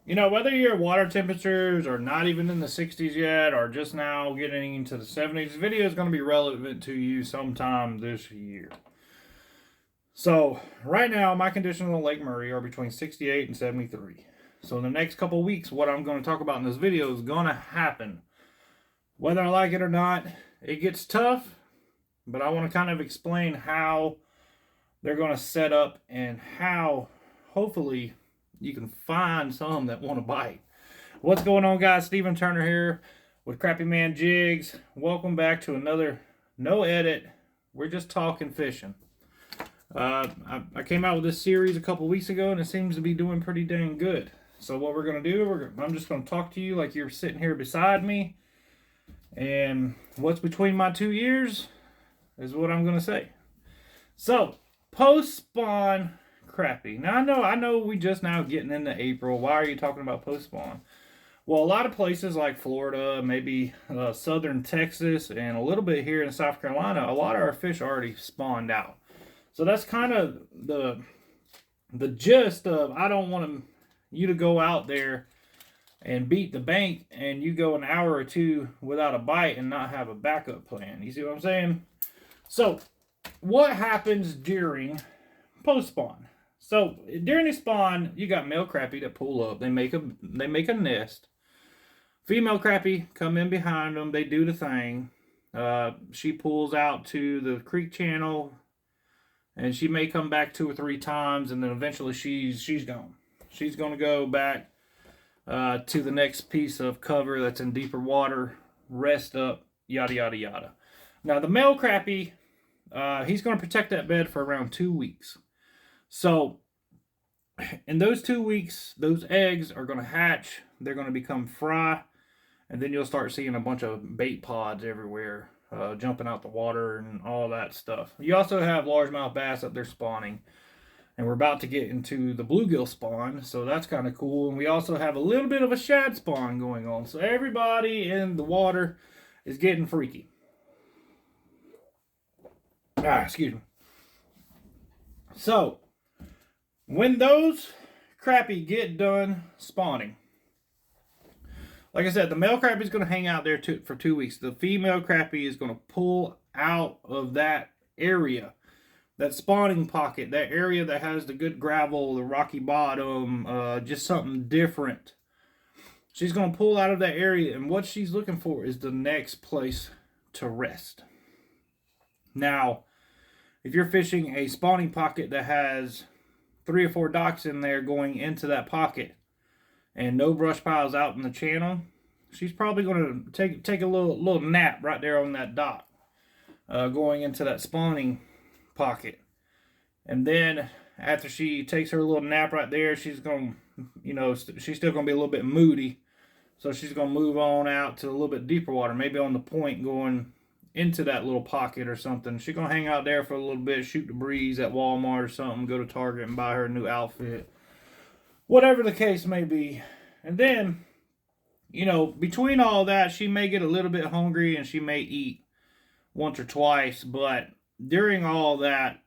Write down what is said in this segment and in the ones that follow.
You know, whether your water temperatures are not even in the 60s yet or just now getting into the 70s, this video is going to be relevant to you sometime this year. So, right now, my conditions on Lake Murray are between 68 and 73. So, in the next couple weeks, what I'm going to talk about in this video is going to happen. Whether I like it or not, it gets tough, but I want to kind of explain how they're going to set up and how, hopefully, you can find some that want to bite. What's going on, guys? Steven Turner here with Crappie Man Jigs. Welcome back to another no edit. We're just talking fishing. I came out with this series a couple weeks ago, and it seems to be doing pretty dang good. So what we're going to do, I'm just going to talk to you like you're sitting here beside me. And what's between my two ears is what I'm going to say. So, post-spawn crappie. Now, I know we just now getting into April. Why are you talking about post-spawn? Well, a lot of places like Florida, maybe southern Texas, and a little bit here in South Carolina, a lot of our fish already spawned out. So that's kind of the gist of, I don't want you to go out there and beat the bank and you go an hour or two without a bite and not have a backup plan. You see what I'm saying? So, what happens during post-spawn? So, during the spawn, you got male crappie that pull up. They make a nest. Female crappie come in behind them. They do the thing. She pulls out to the creek channel, and she may come back 2 or 3 times, and then eventually she's gone. She's going to go back to the next piece of cover that's in deeper water, rest up, yada, yada, yada. Now, the male crappie, he's going to protect that bed for around 2 weeks. So, in those 2 weeks, those eggs are going to hatch. They're going to become fry, and then you'll start seeing a bunch of bait pods everywhere, jumping out the water and all that stuff. You also have largemouth bass up there spawning, and we're about to get into the bluegill spawn, so that's kind of cool. And we also have a little bit of a shad spawn going on, so everybody in the water is getting freaky. Excuse me. So, when those crappie get done spawning, like I said, the male crappie is going to hang out there for 2 weeks. The female crappie is going to pull out of that area, that spawning pocket, that area that has the good gravel, the rocky bottom, just something different. She's going to pull out of that area, and what she's looking for is the next place to rest. Now, if you're fishing a spawning pocket that has 3 or 4 docks in there going into that pocket and no brush piles out in the channel, she's probably going to take a little nap right there on that dock, going into that spawning pocket. And then after she takes her little nap right there, she's going to, she's still going to be a little bit moody. So she's going to move on out to a little bit deeper water, maybe on the point going into that little pocket or something. She's going to hang out there for a little bit, shoot the breeze at Walmart or something, go to Target and buy her a new outfit. Whatever the case may be. And then, between all that, she may get a little bit hungry and she may eat once or twice. But during all that,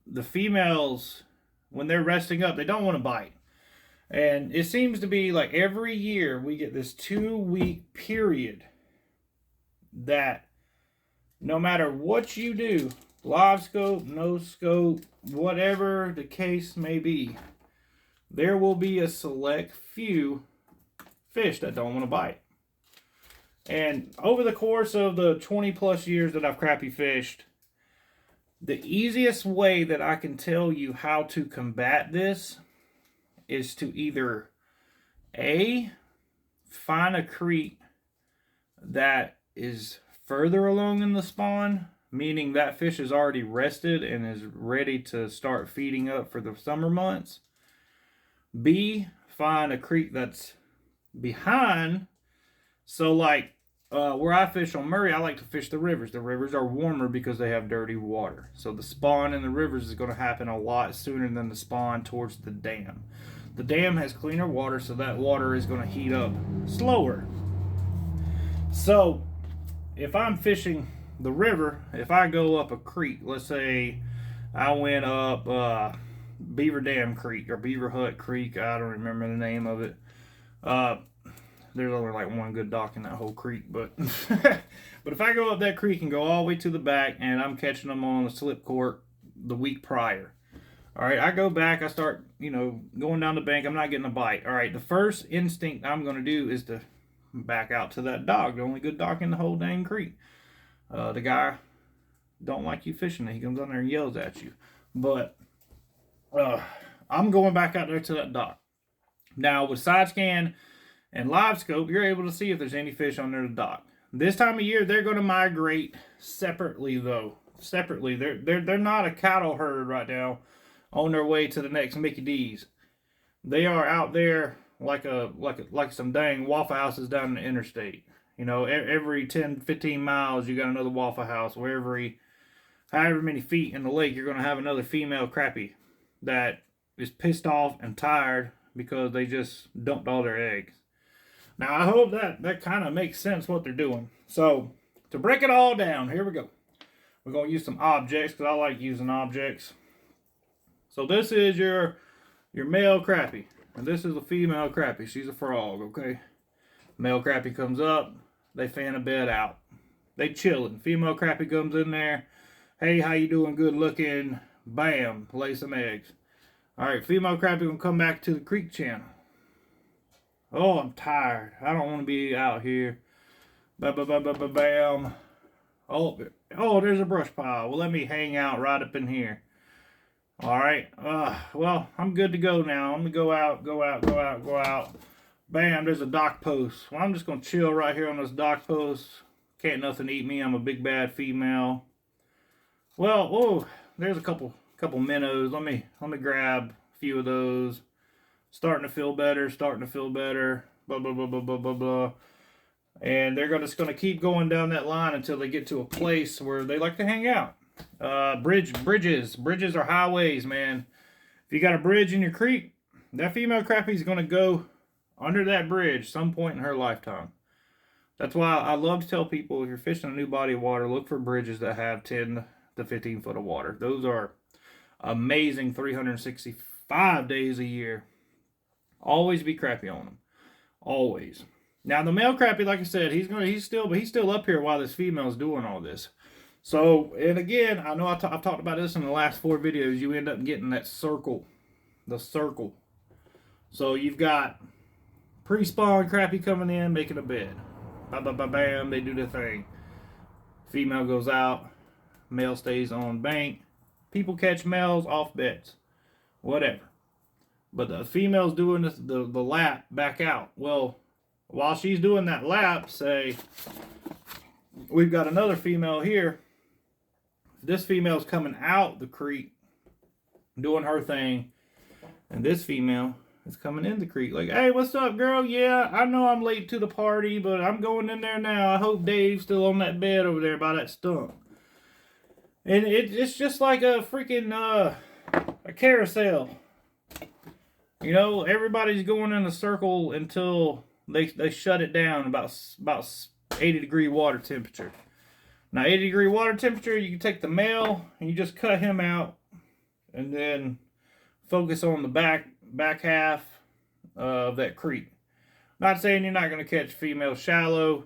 the females, when they're resting up, they don't want to bite. And it seems to be like every year we get this 2-week period that no matter what you do, live scope, no scope, whatever the case may be, there will be a select few fish that don't want to bite. And over the course of the 20 plus years that I've crappie fished, the easiest way that I can tell you how to combat this is to either A, find a creek that is further along in the spawn, meaning that fish is already rested and is ready to start feeding up for the summer months. B, find a creek that's behind. So like where I fish on Murray, I like to fish the rivers. The rivers are warmer because they have dirty water. So the spawn in the rivers is going to happen a lot sooner than the spawn towards the dam. The dam has cleaner water, so that water is going to heat up slower. So if I'm fishing the river, if I go up a creek, let's say I went up Beaver Dam Creek or Beaver Hut Creek. I don't remember the name of it. Uh, there's only like one good dock in that whole creek, but but if I go up that creek and go all the way to the back and I'm catching them on the slip court the week prior, all right, I go back, I start, going down the bank, I'm not getting a bite. All right, the first instinct I'm going to do is to back out to that dock, the only good dock in the whole dang creek. The guy don't like you fishing, he comes on there and yells at you. But I'm going back out there to that dock. Now, with side scan and live scope, you're able to see if there's any fish on there to dock. This time of year, they're going to migrate separately, though. Separately, they're not a cattle herd right now on their way to the next Mickey D's. They are out there like some dang Waffle Houses down the interstate. Every 10, 15 miles, you got another Waffle House. Or every however many feet in the lake, you're going to have another female crappie that is pissed off and tired because they just dumped all their eggs. Now, I hope that kind of makes sense what they're doing. So, to break it all down, here we go. We're going to use some objects because I like using objects. So, this is your male crappie. And this is a female crappie. She's a frog, okay? Male crappie comes up. They fan a bed out. They chilling. Female crappie comes in there. Hey, how you doing? Good looking. Bam. Lay some eggs. All right, female crappie going to come back to the creek channel. Oh, I'm tired. I don't want to be out here. Bam. Oh, there's a brush pile. Well, let me hang out right up in here. All right. Well, I'm good to go now. I'm going to go out. Bam, there's a dock post. Well, I'm just going to chill right here on this dock post. Can't nothing eat me. I'm a big bad female. Well, whoa, there's a couple minnows. Let me grab a few of those. Starting to feel better. Blah, blah, blah, blah, blah, blah, blah. And they're just going to keep going down that line until they get to a place where they like to hang out. Bridges. Bridges are highways, man. If you got a bridge in your creek, that female crappie is going to go under that bridge some point in her lifetime. That's why I love to tell people, if you're fishing a new body of water, look for bridges that have 10 to 15 foot of water. Those are amazing 365 days a year. Always be crappie on them. Always. Now the male crappie, like I said, he's still up here while this female's doing all this. So, and again, I know I've talked about this in the last 4 videos. You end up getting that circle, the circle. So you've got pre-spawn crappie coming in, making a bed. Bam, they do their thing. Female goes out, male stays on bank. People catch males off beds, whatever. But the female's doing the lap back out. Well, while she's doing that lap, say, we've got another female here. This female's coming out the creek, doing her thing. And this female is coming in the creek like, hey, what's up, girl? Yeah, I know I'm late to the party, but I'm going in there now. I hope Dave's still on that bed over there by that stump. And it's just like a freaking a carousel. Everybody's going in a circle until they shut it down about 80-degree water temperature. Now, 80-degree water temperature, you can take the male and you just cut him out and then focus on the back half of that creek. Not saying you're not going to catch females shallow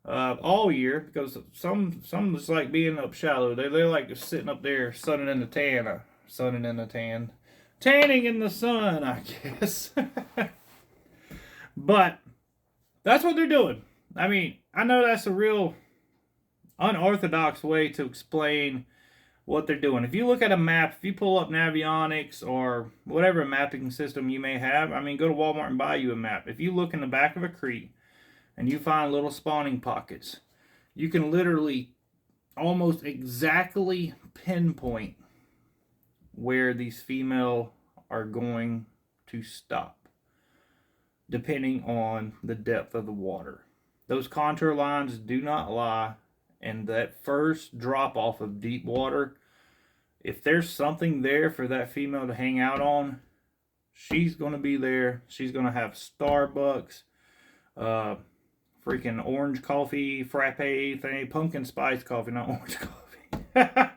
all year, because some just like being up shallow. They like just sitting up there sunning in the tan. Tanning in the sun, I guess. But that's what they're doing. I mean, I know that's a real unorthodox way to explain what they're doing. If you look at a map, if you pull up Navionics or whatever mapping system you may have, I mean, go to Walmart and buy you a map. If you look in the back of a creek and you find little spawning pockets, you can literally almost exactly pinpoint where these female are going to stop, depending on the depth of the water. Those contour lines do not lie, and that first drop off of deep water, if there's something there for that female to hang out on, she's going to be there. She's going to have Starbucks, freaking orange coffee, frappe thing, pumpkin spice coffee, not orange coffee.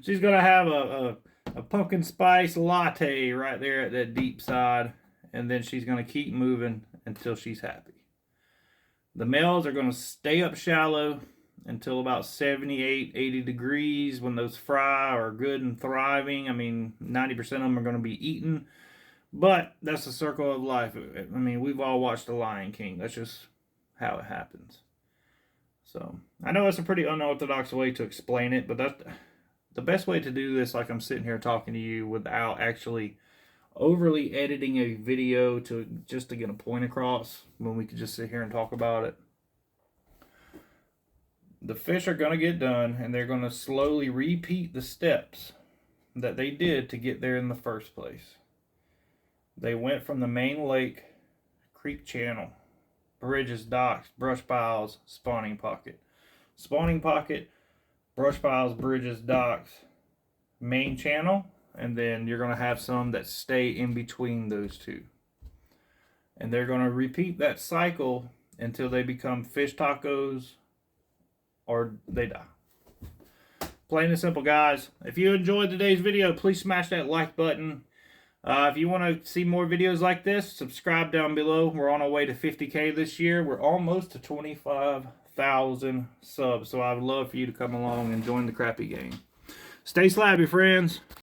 She's going to have a a pumpkin spice latte right there at that deep side, and then she's going to keep moving until she's happy. The males are going to stay up shallow until about 78, 80 degrees when those fry are good and thriving. I mean, 90% of them are going to be eaten, but that's the circle of life. I mean, we've all watched The Lion King. That's just how it happens. So, I know it's a pretty unorthodox way to explain it, but that's the best way to do this, like I'm sitting here talking to you without actually overly editing a video just to get a point across when we could just sit here and talk about it. The fish are going to get done, and they're going to slowly repeat the steps that they did to get there in the first place. They went from the main lake, creek channel, bridges, docks, brush piles, spawning pocket. Spawning pocket, brush piles, bridges, docks, main channel, and then you're going to have some that stay in between those two. And they're going to repeat that cycle until they become fish tacos or they die. Plain and simple, guys. If you enjoyed today's video, please smash that like button. If you want to see more videos like this, subscribe down below. We're on our way to 50K this year. We're almost to 25,000 subs, so I would love for you to come along and join the Crappie gang. Stay slabby, friends.